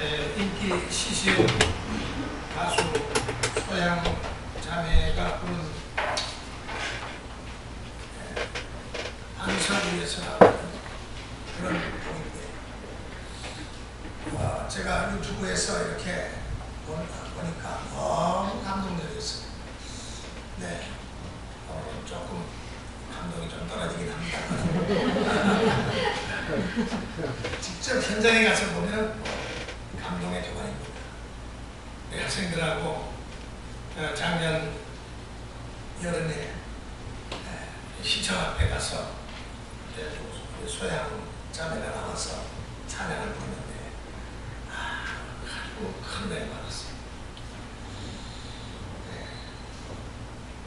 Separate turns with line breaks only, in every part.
인기 시시오 가수 소양 자매가 부른 안석위에서라는 그런 곡인데, 제가 유튜브에서 이렇게 보니까 너무 감동적이었어요. 네, 조금 감동이 좀 떨어지긴 합니다. 직접 현장에 가서 보면 감동의 교관입니다. 학생들하고 작년 여름에 시청 앞에 가서 소양 자매가 나와서 찬양을 부르는데 아주 큰 은혜 받았어요.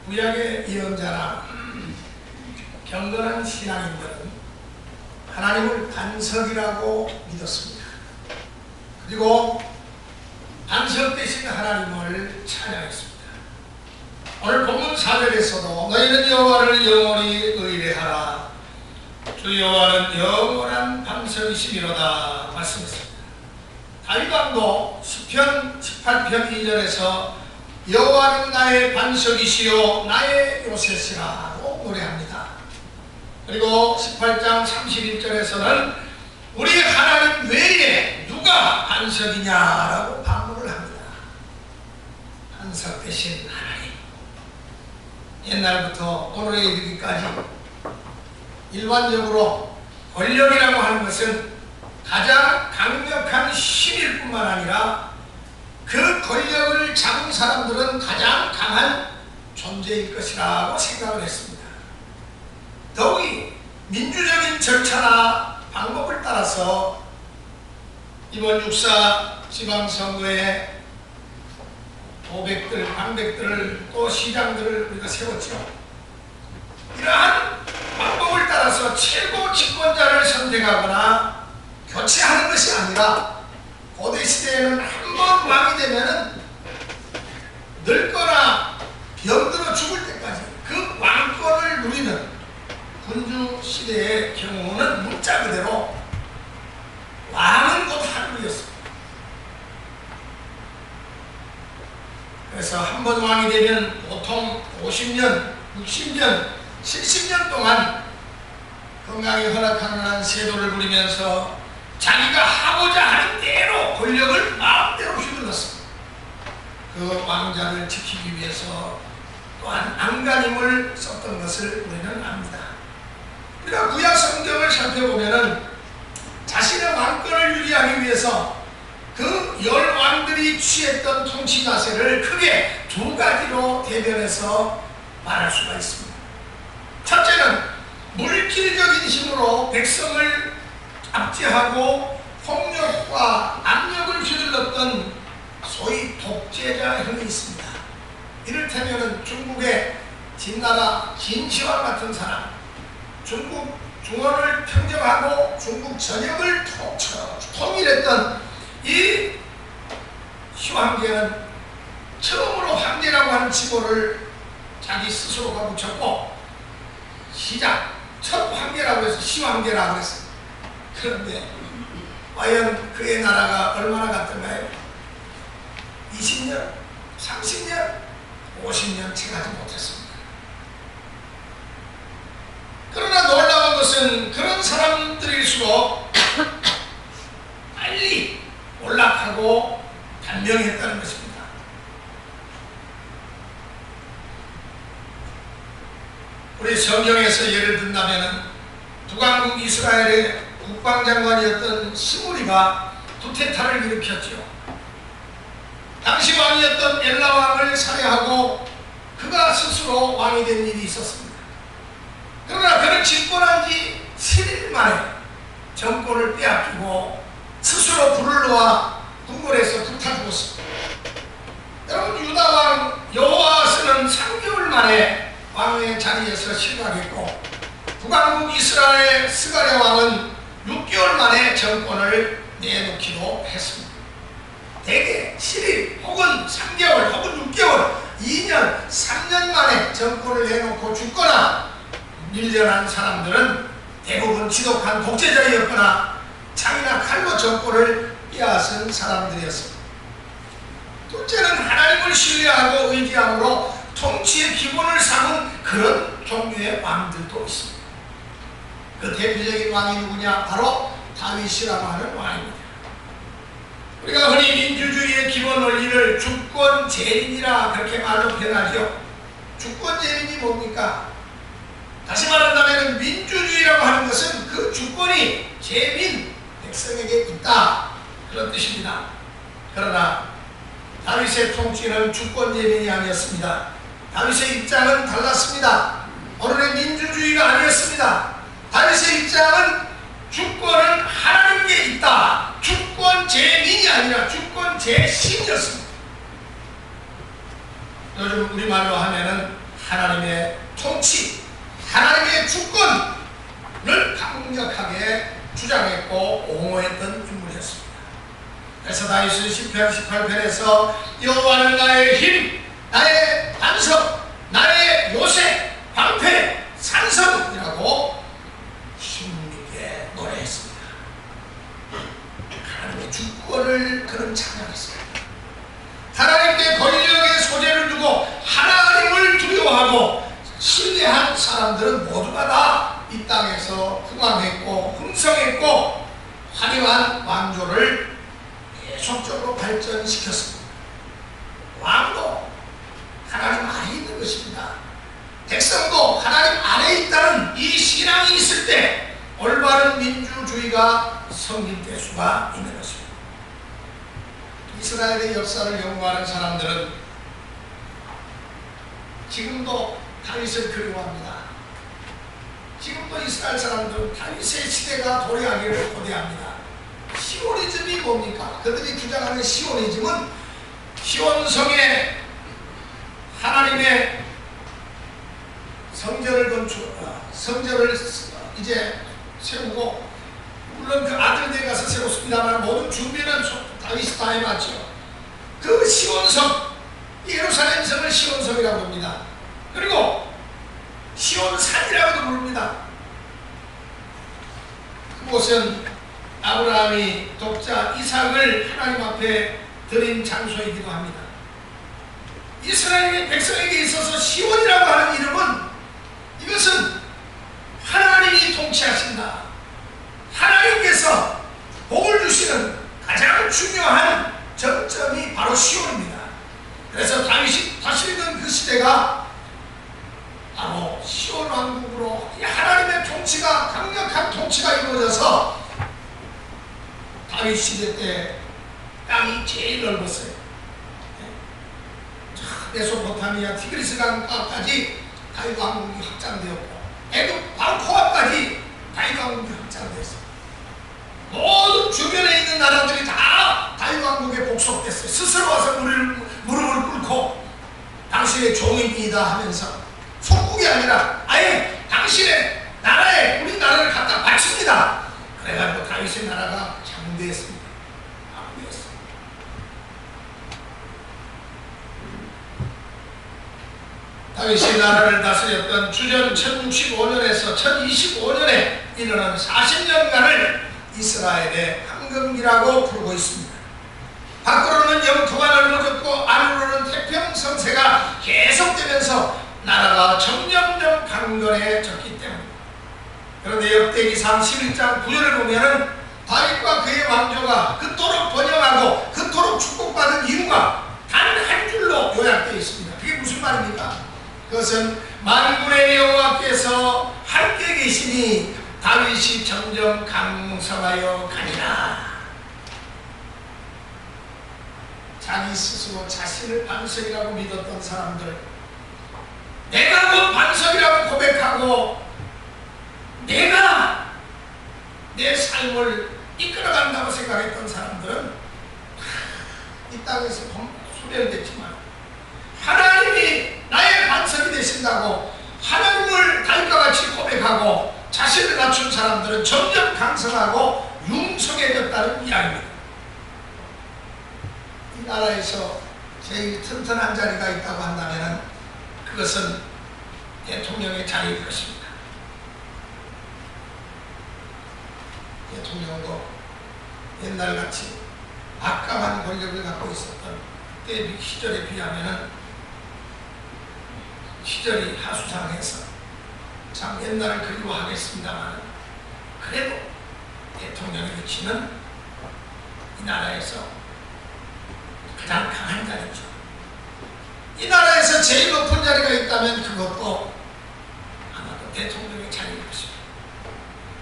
구약의 예언자나 경건한 신앙인들은 하나님을 반석이라고 믿었습니다. 그리고 반석 되신 하나님을 찬양했습니다. 오늘 본문 4절에서도 너희는 여호와를 영원히 의뢰하라. 주 여호와는 영원한 반석이시미로다 말씀했습니다. 다윗 왕도 시편 18편 2절에서 여호와는 나의 반석이시요 나의 요새시라고 노래합니다. 그리고 18장 31절에서는 우리 하나님 외에 누가 반석이냐라고 반문을 합니다. 반석 되신 하나님. 옛날부터 오늘에 이르기까지 일반적으로 권력이라고 하는 것은 가장 강력한 힘일 뿐만 아니라 그 권력을 잡은 사람들은 가장 강한 존재일 것이라고 생각을 했습니다. 더욱이 민주적인 절차나 방법을 따라서 이번 육사 지방선거에 도백들, 방백들을 또 시장들을 우리가 세웠죠. 이러한 방법을 따라서 최고 집권자를 선택하거나 교체하는 것이 아니라 고대 시대에는 한 번 왕이 되면은 늙거나 병들어 죽을 때까지 그 왕권을 누리는 군주 시대의 경우는 문자 그대로 왕은 곧 하늘이었습니다. 그래서 한 번 왕이 되면 보통 50년, 60년, 70년 동안 건강이 허락하는 한 세도를 부리면서 자기가 하고자 하는 대로 권력을 마음대로 휘둘렀습니다. 그 왕자를 지키기 위해서 또한 안간힘을 썼던 것을 우리는 압니다. 우리가 구약 성경을 살펴보면은 자신의 왕권을 유지하기 위해서 그 열 왕들이 취했던 통치 자세를 크게 두 가지로 대변해서 말할 수가 있습니다. 첫째는 물질적인 힘으로 백성을 압제하고 폭력과 압력을 휘둘렀던 소위 독재자형이 있습니다. 이를테면 중국의 진나라 진시황 같은 사람, 중국 중원을 평정하고 중국 전역을 통일했던 이 시황제는 처음으로 황제라고 하는 직호를 자기 스스로가 붙였고 시작 첫 황제라고 해서 시황제라고 했어요. 그런데 과연 그의 나라가 얼마나 갔던가요? 20년, 30년, 50년 채 가지 못했습니다. 그러나 놀라운 것은 그런 사람들일수록 빨리 올라가고 단명했다는 것입니다. 우리 성경에서 예를 든다면 북왕국 이스라엘의 국방장관이었던 스무리가 쿠데타를 일으켰죠. 당시 왕이었던 엘라 왕을 살해하고 그가 스스로 왕이 된 일이 있었습니다. 그러나 그는 집권한 지 7일 만에 정권을 빼앗기고 스스로 불을 놓아 궁궐에서 불타 죽었습니다. 여러분, 유다 왕 여호아스는 3개월 만에 왕의 자리에서 실각했고 북왕국 이스라엘 스가랴 왕은 6개월 만에 정권을 내놓기도 했습니다. 대개 7일 혹은 3개월 혹은 6개월, 2년, 3년 만에 정권을 내놓고 죽거나 밀려난 사람들은 대부분 지독한 독재자였거나 창이나 칼로 정권을 빼앗은 사람들이었습니다. 둘째는 하나님을 신뢰하고 의지함으로 통치의 기본을 삼은 그런 종류의 왕들도 있습니다. 그 대표적인 왕이 누구냐? 바로 다윗이라고 하는 왕입니다. 우리가 흔히 민주주의의 기본 원리를 주권 재민이라 그렇게 말로 표현하죠. 주권 재민이 뭡니까? 다시 말한다면 민주주의라고 하는 것은 그 주권이 재민, 백성에게 있다, 그런 뜻입니다. 그러나 다윗의 통치는 주권 재민이 아니었습니다. 다윗의 입장은 달랐습니다. 오늘의 민주주의가 아니었습니다. 다윗의 입장은 주권은 하나님께 있다. 주권 재민이 아니라 주권 재신이었습니다. 요즘 우리말로 하면은 하나님의 통치, 하나님의 주권을 강력하게 주장했고 옹호했던 인물이었습니다. 그래서 다윗은 시편 18편에서 여호와는 나의 힘, 나의 반석, 나의 요새, 방패, 산성이라고 힘있게 노래했습니다. 하나님의 주권을 그는 찬양했습니다. 하나님께 권력의 소재를 두고 하나님을 두려워하고 신뢰한 사람들은 모두가 다 이 땅에서 흥왕했고 흥성했고 화려한 왕조를 계속적으로 발전시켰습니다. 왕도 하나님 안에 있는 것입니다. 백성도 하나님 안에 있다는 이 신앙이 있을 때 올바른 민주주의가 성립될 수가 있는 것입니다. 이스라엘의 역사를 연구하는 사람들은 지금도 다윗을 그리워합니다. 지금도 이스라엘 사람들은 다윗의 시대가 도래하기를 고대합니다. 시오니즘이 뭡니까? 그들이 주장하는 시오니즘은 시온성에 하나님의 성전을 이제 세우고, 물론 그 아들들이 가서 세웠습니다만 모든 준비는 다윗이 다 해놨죠. 그 시온성, 예루살렘 성을 시온성이라고 합니다. 그리고 시온산이라고도 부릅니다. 그곳은 아브라함이 독자 이삭을 하나님 앞에 드린 장소이기도 합니다. 이스라엘의 백성에게 있어서 시온이라고 하는 이름은, 이것은 하나님이 통치하신다, 하나님께서 복을 주시는 가장 중요한 정점이 바로 시온입니다. 그래서 다윗이 다스리던 그 시대가 바로 시온 왕국으로 하나님의 통치가, 강력한 통치가 이루어져서 다윗 시대 때 땅이 제일 넓었어요. 메소포타미아 티그리스강까지 다윗 왕국이 확장되었고, 애굽 바로 코앞까지 다윗 왕국이 확장되었어요. 모든 주변에 있는 나라들이 다 다윗 왕국에 복속됐어요. 스스로 와서 무릎을 꿇고 당신의 종입니다 하면서, 속국이 아니라 아예 당신의 나라에 우리 나라를 갖다 바칩니다. 그래가지고 다윗의 나라가 장대했습니다. 압도했습니다. 다윗이 나라를 다스렸던 주전 1065년에서 1025년에 이르는 40년간을 이스라엘의 황금기라고 부르고 있습니다. 밖으로는 영토가 넓어졌고 안으로는 태평성세가 계속되면서 나라가 점점점 강건해졌기 때문입니다. 그런데 역대기상 11장 9절을 보면은 다윗과 그의 왕조가 그토록 번영하고 그토록 축복받은 이유가 단 한 줄로 요약되어 있습니다. 그게 무슨 말입니까? 그것은 만군의 여호와께서 함께 계시니 다윗이 점점 강성하여 가니라. 자기 스스로 자신을 반석이라고 믿었던 사람들, 내가 곧 반석이라고 고백하고 내가 내 삶을 이끌어간다고 생각했던 사람들은 이 땅에서 소멸됐지만, 하나님이 나의 반석이 되신다고 하나님을 다윗과 같이 고백하고 자신을 낮춘 사람들은 점점 강성하고 융성해졌다는 이야기입니다. 이 나라에서 제일 튼튼한 자리가 있다고 한다면 그것은 대통령의 자리일 것입니다. 대통령도 옛날같이 막강한 권력을 갖고 있었던 때 시절에 비하면은 시절이 하수상해서 참 옛날을 그리워하겠습니다만, 그래도 대통령의 위치는 이 나라에서 가장 강한 자리죠. 이 나라에서 제일 높은 자리가 있다면 그것도 아마도 대통령의 자리일 것입니다.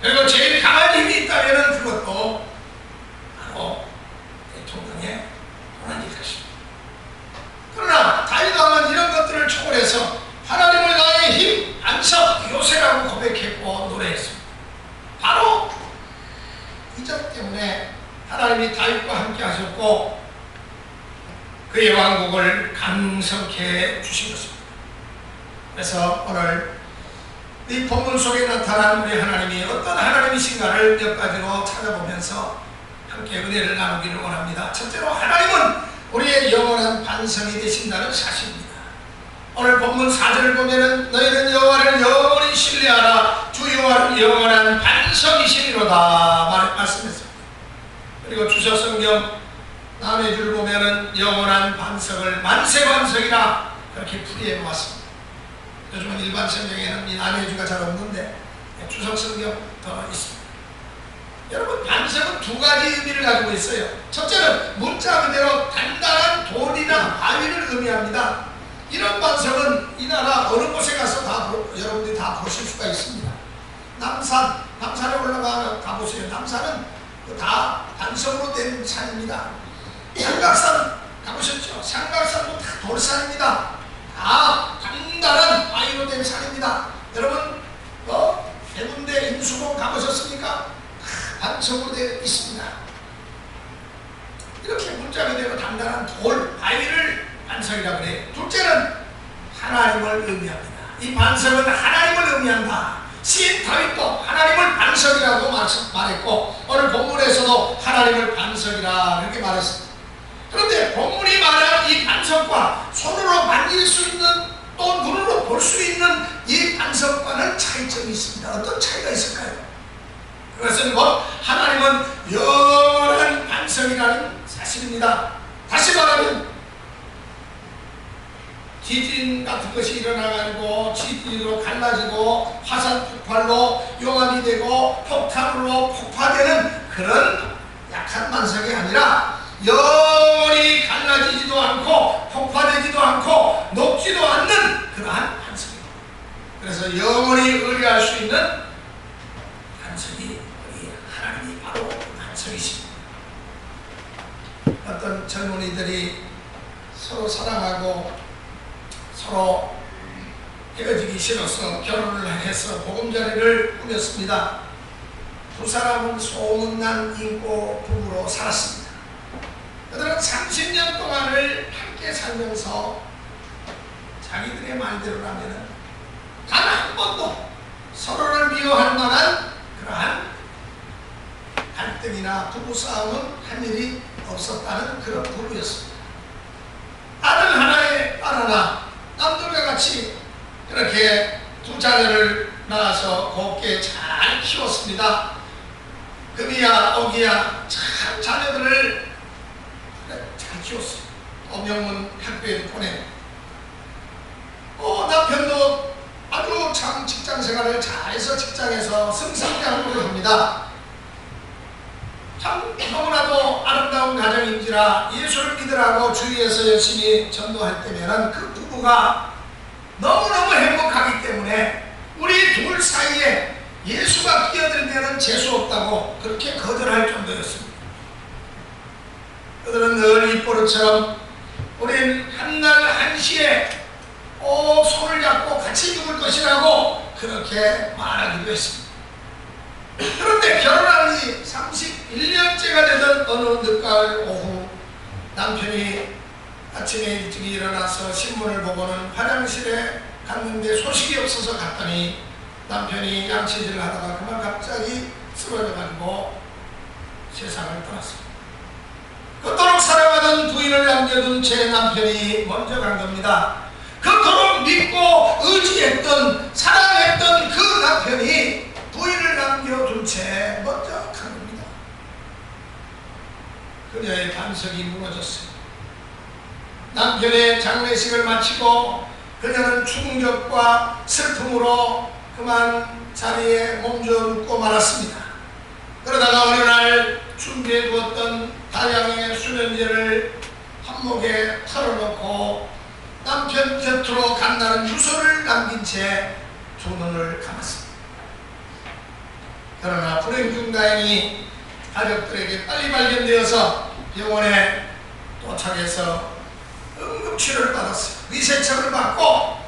그리고 제일 강한 힘이 있다면 그것도 바로 대통령의 권한일 것입니다. 그러나 다윗 왕은 이런 것들을 초월해서 하나님을 나의 힘, 안석, 요새라고 고백했고 노래했습니다. 바로 이 점 때문에 하나님이 다윗과 함께 하셨고 그의 왕국을 강성케 주신 것입니다. 그래서 오늘 이 본문 속에 나타난 우리 하나님이 어떤 하나님이신가를 몇 가지로 찾아보면서 함께 은혜를 나누기를 원합니다. 첫째로, 하나님은 우리의 영원한 반석이 되신다는 사실입니다. 오늘 본문 4절을 보면은 너희는 여호와를 영원히 신뢰하라, 주 여호와는 영원한 반석이시리로다 말씀했습니다. 그리고 주석성경 남의 줄 보면은 영원한 반석을 만세반석이라 그렇게 풀이해 보았습니다. 요즘은 일반 성경에는 이 남의 주가 잘 없는데 주석성경 더 있습니다. 여러분, 반석은 두 가지 의미를 가지고 있어요. 첫째는 문자 그대로 단단한 돌이나 바위를 의미합니다. 이런 반석은 이 나라 어느 곳에 가서 여러분들이 다 보실 수가 있습니다. 남산에 올라가 가보세요. 남산은 다 반석으로 된 산입니다. 삼각산 가보셨죠? 삼각산도 다 돌산입니다. 다 단단한 바위로 된 산입니다. 여러분, 해운대 임수봉 가보셨습니까? 다 반석으로 되어 있습니다. 이렇게 문자 그대로 단단한 돌, 바위를 반석이라고 그래요. 둘째는 하나님을 의미합니다. 이 반석은 하나님을 의미한다. 시인 다윗도 하나님을 반석이라고 말했고 오늘 본문에서도 하나님을 반석이라 이렇게 말했습니다. 그런데 본문이 말한 이 반석과 손으로 만질 수 있는 또 눈으로 볼 수 있는 이 반석과는 차이점이 있습니다. 어떤 차이가 있을까요? 그것은 곧 하나님은 영원한 반석이라는 사실입니다. 다시 말하면 지진 같은 것이 일어나가지고 지진으로 갈라지고 화산 폭발로 용암이 되고 폭탄으로 폭파되는 그런 약한 반석이 아니라 영원히 갈라지지도 않고 폭파되지도 않고 녹지도 않는 그러한 반석입니다. 그래서 영원히 의뢰할 수 있는 반석이 우리 하나님이 바로 반석이십니다. 어떤 젊은이들이 서로 사랑하고 서로 헤어지기 싫어서 결혼을 해서 보금자리를 꾸몄습니다. 두 사람은 소문난 인고 부부로 살았습니다. 그들은 30년 동안을 함께 살면서 자기들의 말대로라면 단 한 번도 서로를 미워할 만한 그러한 갈등이나 부부싸움은 한 일이 없었다는 그런 부부였습니다. 아들 하나에 딸 하나, 남들과 같이 그렇게 두 자녀를 낳아서 곱게 잘 키웠습니다. 금이야 오기야 참 자녀들을 잘 키웠어요. 명문 학교에 보내고 남편도 아주 참 직장 생활을 잘해서 직장에서 승승장구를 합니다. 참 너무나도 아름다운 가정인지라 예수를 믿으라고 주위에서 열심히 전도할 때면 그 부부가 너무너무 행복하기 때문에 우리 둘 사이에 예수가 끼어들면 재수없다고 그렇게 거절할 정도였습니다. 그들은 늘 입버릇처럼 우린 한날 한시에 손을 잡고 같이 죽을 것이라고 그렇게 말하기도 했습니다. 그런데 결혼한 지 31년째가 되던 어느 늦가을 오후 남편이 아침에 일찍 일어나서 신문을 보고는 화장실에 갔는데 소식이 없어서 갔더니 남편이 양치질을 하다가 그만 갑자기 쓰러져가지고 세상을 떠났습니다. 그토록 사랑하던 부인을 남겨둔 제 남편이 먼저 간 겁니다. 그토록 믿고 의지했던 사랑했던 그 남편이 부인을 남겨둔 채 먼저 간 겁니다. 그녀의 반석이 무너졌어요. 남편의 장례식을 마치고 그녀는 충격과 슬픔으로 그만 자리에 몸져 눕고 말았습니다. 그러다가 어느 날 준비해 두었던 다량의 수면제를 한목에 털어놓고 남편 곁으로 간다는 유서를 남긴 채 두 눈을 감았습니다. 그러나 불행 중 다행히 가족들에게 빨리 발견되어서 병원에 도착해서 응급치료를 받았어요. 위세척을 받고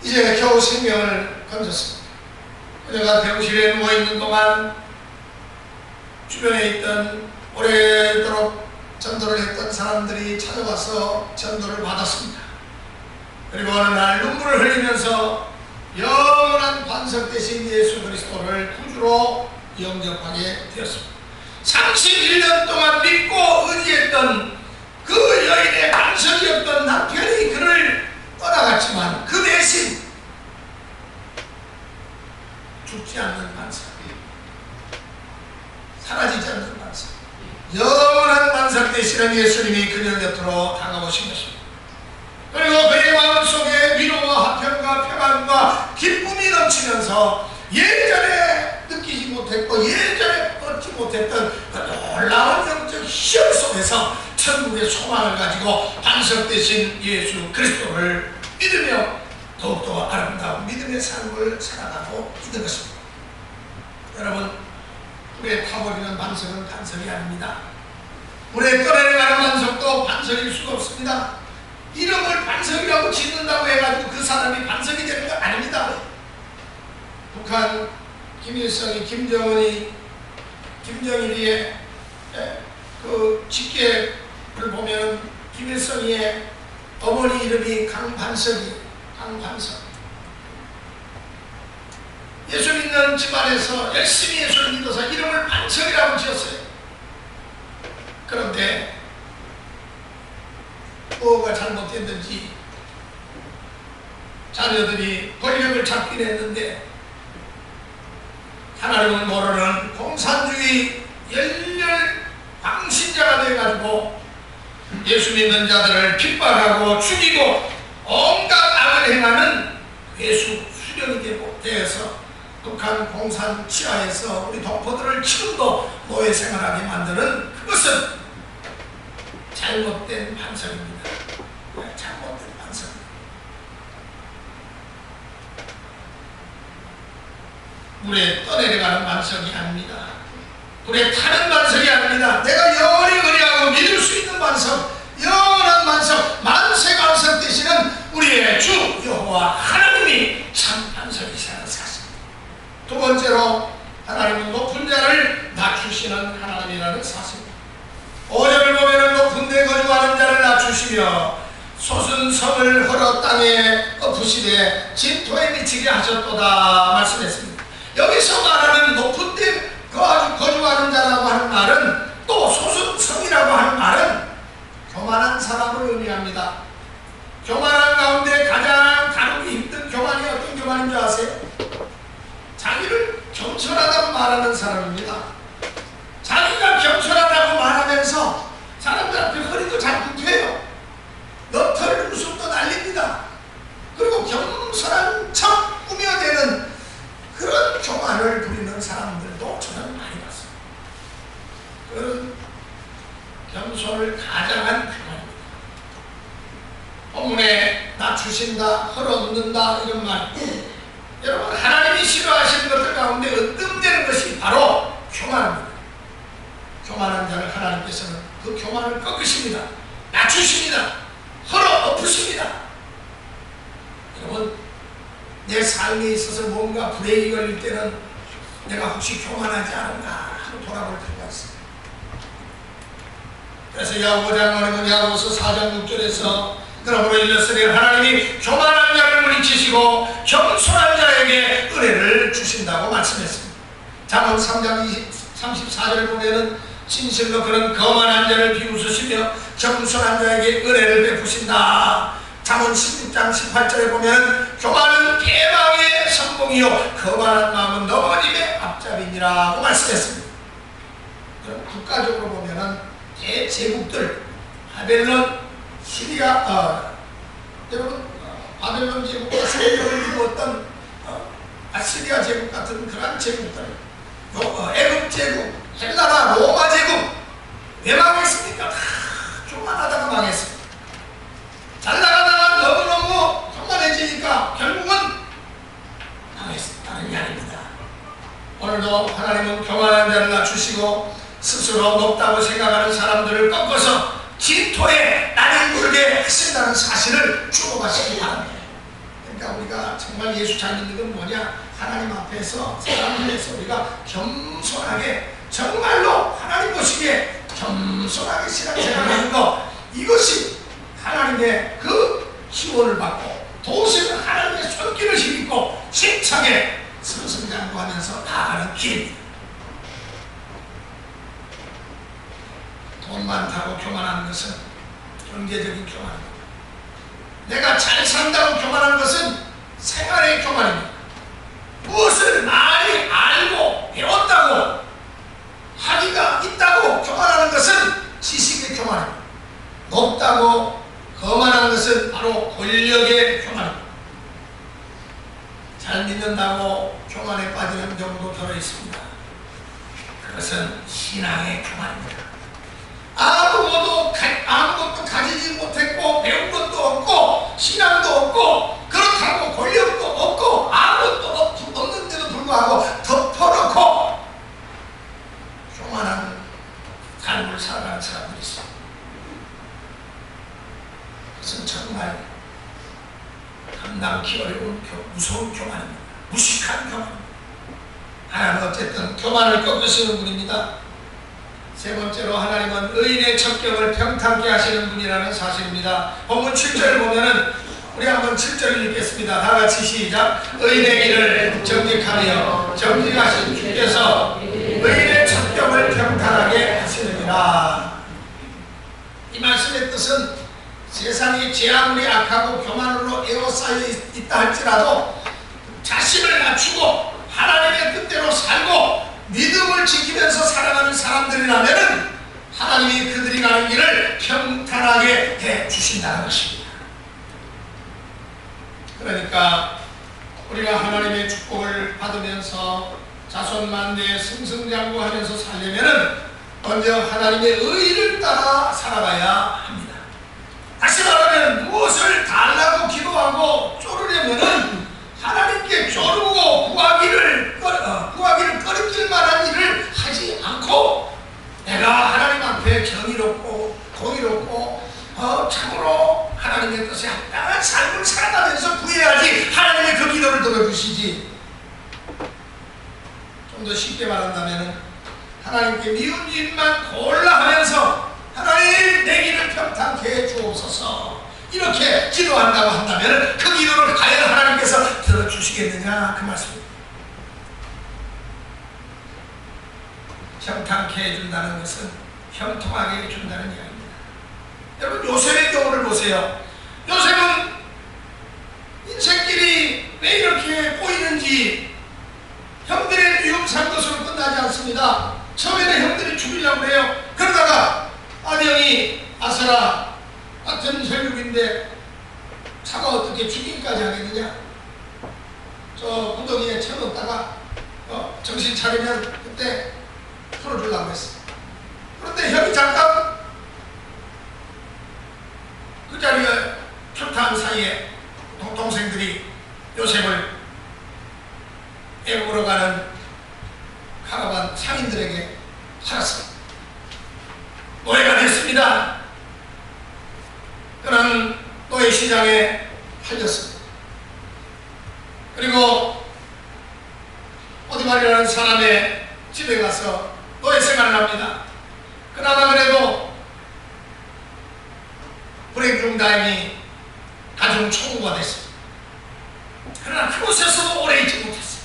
이제 겨우 생명을 건졌습니다. 그녀가 병실에 누워있는 동안 주변에 있던 오래도록 전도를 했던 사람들이 찾아와서 전도를 받았습니다. 그리고 어느 날 눈물을 흘리면서 영원한 반석 되신 예수 그리스도를 구주로 영접하게 되었습니다. 31년 동안 믿고 의지했던 그 여인의 반석이었던 남편이 그를 떠나갔지만 그 대신 죽지 않는 반석, 사라지지 않는 반석, 영원한 반석 되시는 예수님이 그녀 곁으로 다가오신 것입니다. 그리고 그의 마음속에 위로와 화평과 평안과 기쁨이 넘치면서 예전에 느끼지 못했고 예전에 얻지 못했던 그 놀라운 영적 시험 속에서 천국의 소망을 가지고 반석 되신 예수 그리스도를 믿으며 더욱더 아름다운 믿음의 삶을 살아가고 있는 것입니다. 여러분, 물에 타버리는 반석은 반석이 아닙니다. 물에 떠내려가는 반석도 반석일 수가 없습니다. 이름을 반석이라고 짓는다고 해가지고 그 사람이 반석이 되는 거 아닙니다. 북한 김일성이 김정일이의 그 직계를 보면 김일성이의 어머니 이름이 강반석이, 강반석. 예수 믿는 집안에서 열심히 예수를 믿어서 이름을 반석이라고 지었어요. 그런데 뭐가 잘못됐는지 자녀들이 권력을 잡긴 했는데 하나님을 모르는 공산주의 열렬 광신자가 되어가지고 예수 믿는 자들을 핍박하고 죽이고 온갖 악을 행하는 예수 수령이 되어서 북한 공산 치하에서 우리 동포들을 지금도 노예 생활하게 만드는 그것은 잘못된 반석입니다. 잘못된 반석. 물에 떠내려가는 반석이 아닙니다. 물에 타는 반석이 아닙니다. 내가 영원히 의뢰하고 믿을 수 있는 반석, 영원한 반석, 만세 반석 되시는 우리의 주 여호와 하나님이 참 반석이시라는 사실. 두 번째로 하나님은 높은 자를 낮추시는 하나님이라는 사실입니다. 5절을 보면 높은 데 거주하는 자를 낮추시며 솟은 성을 헐어 땅에 엎으시되 진토에 미치게 하셨도다 말씀했습니다. 여기서 말하는 높은 데 거주하는 자라고 하는 말은 또 솟은 성이라고 하는 말은 교만한 사람을 의미합니다. 교만한 가운데 가장 다루기 힘든 교만이 어떤 교만인 줄 아세요? 자기를 겸손하다고 말하는 사람입니다. 자기가 겸손하다고 말하면서 사람들 앞에 허리도 잘 굽혀요. 너털 웃음도 날립니다. 그리고 겸손한 척 꾸며대는 그런 교만을 부리는 사람들도 저는 많이 봤어요. 그런 겸손을 가장한 교만입니다. 본문에 낮추신다, 헐어놓는다 이런 말, 여러분 하나님이 싫어하시는 것들 가운데 으뜸되는 것이 바로 교만입니다. 교만한 자를 하나님께서는 그 교만을 꺾으십니다. 낮추십니다. 헐어 엎으십니다. 여러분, 내 삶에 있어서 뭔가 브레이크 걸릴 때는 내가 혹시 교만하지 않은가 하고 돌아볼 필요가 있습니다. 그래서 야고보자 말하면 야고보서 4장 6절에서 그러므로 일렀으니 하나님이 교만한 자를 물리치시고 겸손한 자에게 은혜를 주신다고 말씀했습니다. 잠언 3장 34절을 보면은 진실로 그런 거만한 자를 비웃으시며 겸손한 자에게 은혜를 베푸신다. 잠언 16장 18절에 보면 교만은 패망의 선봉이요 거만한 마음은 넘어짐의 앞잡이니라고 말씀했습니다. 그럼 국가적으로 보면은 제국들, 바벨론, 시리아, 여러분 바벨론 제국과 세력을 이루었던 아시리아 제국 같은 그러한 제국들, 애굽 제국, 헬라나 로마 제국 왜 망했습니까? 다 교만하다가 망했습니다. 잘 나가다가 너무너무 교만해지니까 결국은 망했습니다. 다른 게 아닙니다. 오늘도 하나님은 교만한 자를 낮추시고 스스로 높다고 생각하는 사람들을 꺾어서 진토에 나를 부르게 하신다는 사실을 주목하시기 바랍니다. 그러니까 우리가 정말 예수 잘 믿는 건 뭐냐? 하나님 앞에서 사람들에서 우리가 겸손하게, 정말로 하나님 보시기에 겸손하게 신앙생활하는 것, 이것이 하나님의 그 기원을 받고 도우시는 하나님의 손길을 힘입고 힘차게 승승장구하면서 나아가는 길입니다. 돈 많다고 교만하는 것은 경제적인 교만입니다. 내가 잘 산다고 교만하는 것은 생활의 교만입니다. 무엇을 많이 알고 배웠다고 학위가 있다고 교만하는 것은 지식의 교만입니다. 높다고 거만한 것은 바로 권력의 교만입니다. 잘 믿는다고 교만에 빠지는 경우도 들어있습니다. 그것은 신앙의 교만입니다. 아무것도 가지지 못했고 배운 것도 없고 신앙도 없고 그렇다고 권력도 없고 아무것도 없는데도 불구하고 덮어놓고 교만한 삶을 살아가는 사람들이 있습니다. 그것은 정말 감당하기 어려운 무서운 교만입니다. 무식한 교만입니다. 하나님은 어쨌든 교만을 꺾으시는 분입니다. 세 번째로 하나님은 의인의 첩경을 평탄케 하시는 분이라는 사실입니다. 본문 7절을 보면은 우리 한번 7절을 읽겠습니다. 다 같이 시작. 의인의 길을 정직하며 정직하신 주께서 의인의 첩경을 평탄하게 하시느니라. 이 말씀의 뜻은 세상이 제 아무리 악하고 교만으로 에워싸여 있다 할지라도 자신을 낮추고 하나님의 뜻대로 살고 믿음을 지키면서 살아가는 사람들이라면 하나님이 그들이 가는 길을 평탄하게 해주신다는 것입니다. 그러니까 우리가 하나님의 축복을 받으면서 자손만대에 승승장구하면서 살려면 먼저 하나님의 의를 따라 살아가야 합니다. 다시 말하면 무엇을 달라고 기도하고 쪼르려면 하나님께 쪼르고 구하기를 꺼리낄 만한 일을 하지 않고 내가 하나님 앞에 정의롭고 공의롭고 참으로 하나님의 뜻에 합당한 삶을 살아가면서 구해야지 하나님의 그 기도를 들어주시지. 좀 더 쉽게 말한다면 하나님께 미운 일만 골라 하면서 하나님 내 길을 평탄케 해 주옵소서 이렇게 기도한다고 한다면 그 기도를 과연 하나님께서 들어주시겠느냐 그 말씀입니다. 평탄케 해준다는 것은 형통하게 해준다는 이야기입니다. 여러분 요셉의 경우를 보세요. 요셉은 인생길이 왜 이렇게 꼬이는지 형들의 미움 산 것으로 끝나지 않습니다. 처음에는 형들이 죽이려고 해요. 그러다가 아들이 아세라 같은 혈육인데 차가 어떻게 죽이기까지 하겠느냐. 저 구덩이에 쳐넣다가 정신 차리면 그때 풀어주려고 했어. 그런데 형이 잠깐 그 자리에 표탄 사이에 동생들이 요셉을 애국으로 가는 카라반 상인들에게 팔았습니다. 노예가 됐습니다. 그는 노예 시장에 팔렸습니다. 그리고 오디말이라는 사람의 집에 가서 노예 생활을 합니다. 그나마 그래도 불행 중 다행히 가정 총무가 됐습니다. 그러나 그곳에서도 오래 있지 못했습니다.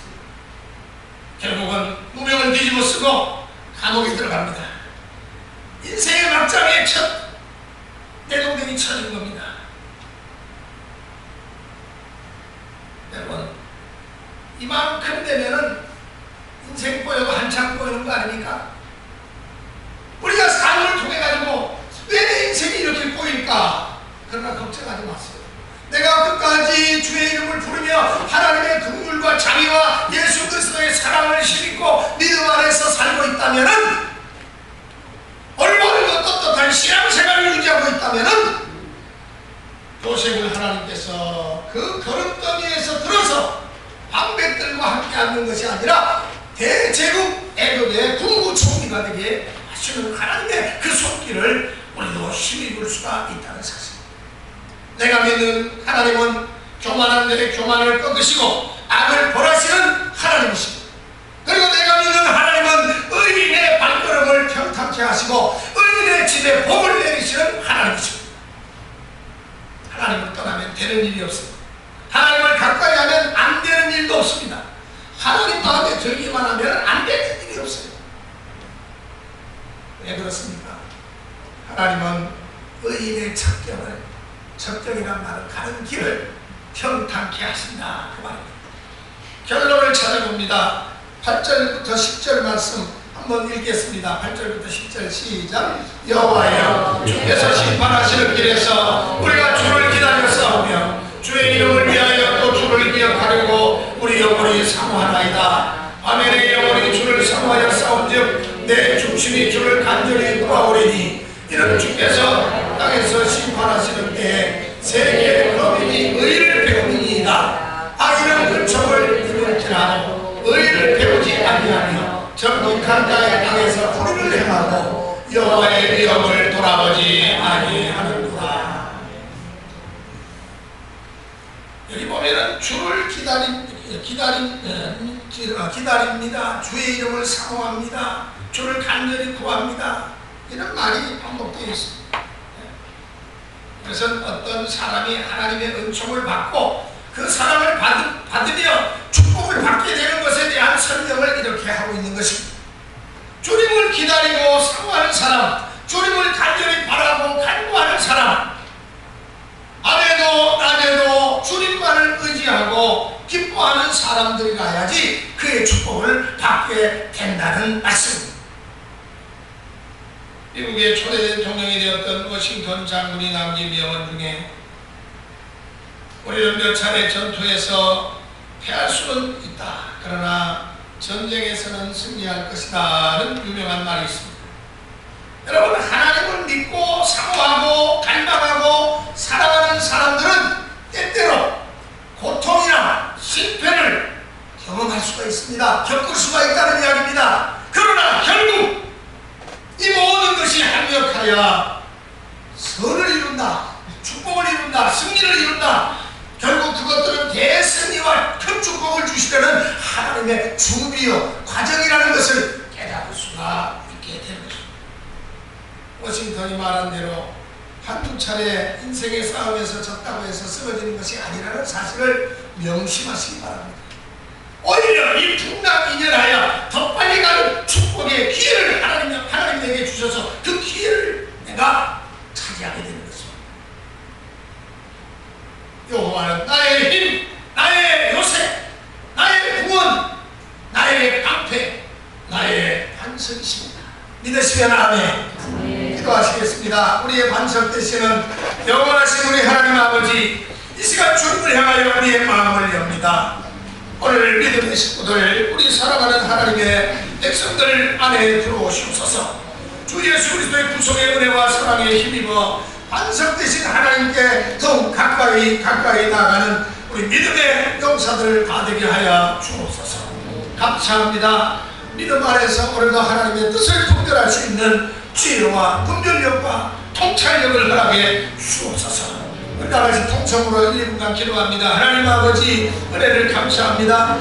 결국은 무명을 뒤집어 쓰고 감옥에 들어갑니다. 인생의 막장에 첫 내동댕이 쳐진 겁니다. 여러분 이만큼 되면은 인생 꼬여도 한참 꼬이는 거 아닙니까? 우리가 삶을 통해 가지고 신앙생활을 유지하고 있다면은 요셉을 하나님께서 그 거름더미에서 들어서 방백들과 함께 앉는 것이 아니라 대제국 애굽의 국무총리가 되게 하시는 하나님의 그 손길을 우리도 힘입을 수가 있다는 사실. 내가 믿는 하나님은 교만한 내 교만을 꺾으시고 악을 벌하시는 하나님이십니다. 그리고 내가 믿는 하나님은 의인의 발걸음을 평탄케 하시고 의인의 집에 복을 내리시는 하나님이십니다. 하나님을 떠나면 되는 일이 없습니다. 하나님을 가까이 하면 안 되는 일도 없습니다. 하나님 마음에 들기만 하면 안 되는 일이 없어요. 왜 그렇습니까? 하나님은 의인의 적격이란 말은 가는 길을 평탄케 하신다 그 말입니다. 결론을 찾아봅니다. 8절부터 10절 말씀 한번 읽겠습니다. 8절부터 10절 시작. 여호와여, 주께서 심판하시는 길에서 우리가 주를 기다려 싸우며 주의 이름을 위하여 또 주를 기억하려고 우리 영혼이 사모하나이다. 밤에 내 영혼이 주를 사모하여 싸운즉 내 중심이 주를 간절히 구하오리니 이는 주께서 땅에서 심판하시는 때에 세계의 거민이 의를 배우니이다. 악인은 근총을 이룰지라도 의를 배우지 아니하며 정직한 자의 땅에서 불의를 행하고 여호와의 위엄을 돌아보지 아니하는구나. 여기 보면은 주를 기다립니다. 주의 이름을 사모합니다. 주를 간절히 구합니다. 이런 말이 반복되어 있습니다. 그것은 어떤 사람이 하나님의 은총을 받고 그 사랑을 받으며 축복을 받게 되는 것에 대한 설명을 이렇게 하고 있는 것입니다. 주님을 기다리고 사모하는 사람, 주님을 간절히 바라고 간구하는 사람, 밤에도 낮에도 주님만을 의지하고 기뻐하는 사람들이라야지 그의 축복을 받게 된다는 말씀입니다. 미국의 초대 대통령이 되었던 워싱턴 장군이 남긴 명언 중에 우리는 몇 차례 전투에서 패할 수는 있다. 그러나 전쟁에서는 승리할 것이다는 유명한 말이 있습니다. 여러분, 하나님을 믿고 사모하고 갈망하고 사랑하는 사람들은 때때로 고통이나 실패를 경험할 수가 있습니다. 겪을 수가 있다는 이야기입니다. 그러나 결국 이 모든 것이 합력하여 선을 이룬다, 축복을 이룬다, 승리를 이룬다. 결국 그것들은 대승리와 큰 축복을 주시려는 하나님의 준비요 과정이라는 것을 깨달을 수가 있게 되는 것입니다. 워싱턴이 말한 대로 한두 차례 인생의 싸움에서 졌다고 해서 쓰러지는 것이 아니라는 사실을 명심하시기 바랍니다. 오히려 이 풍랑이년하여 더 빨리 가는 축복의 기회를 하나님 내게 주셔서 그 기회를 내가 차지하게 되는 것입니다. 여호와는 나의 힘, 나의 요새, 나의 구원, 나의 방패, 나의 반석이십니다. 믿으시면 아멘. 기도하시겠습니다. 우리의 반석 되시는 영원하신 우리 하나님 아버지, 이 시간 주님을 향하여 우리의 마음을 엽니다. 오늘 믿음의 식구들, 우리 사랑하는 하나님의 백성들 안에 들어오시옵소서. 주 예수 그리스도의 구속의 은혜와 사랑에 힘입어 반석 되신 하나님께 더욱 가까이 나아가는 우리 믿음의 용사들 다 되게 하여 주옵소서. 감사합니다. 믿음 안에서 오늘도 하나님의 뜻을 분별할 수 있는 지혜와 분별력과 통찰력을 허락해 주옵소서. 다 같이 통성으로 1분간 기도합니다. 하나님 아버지, 은혜를 감사합니다.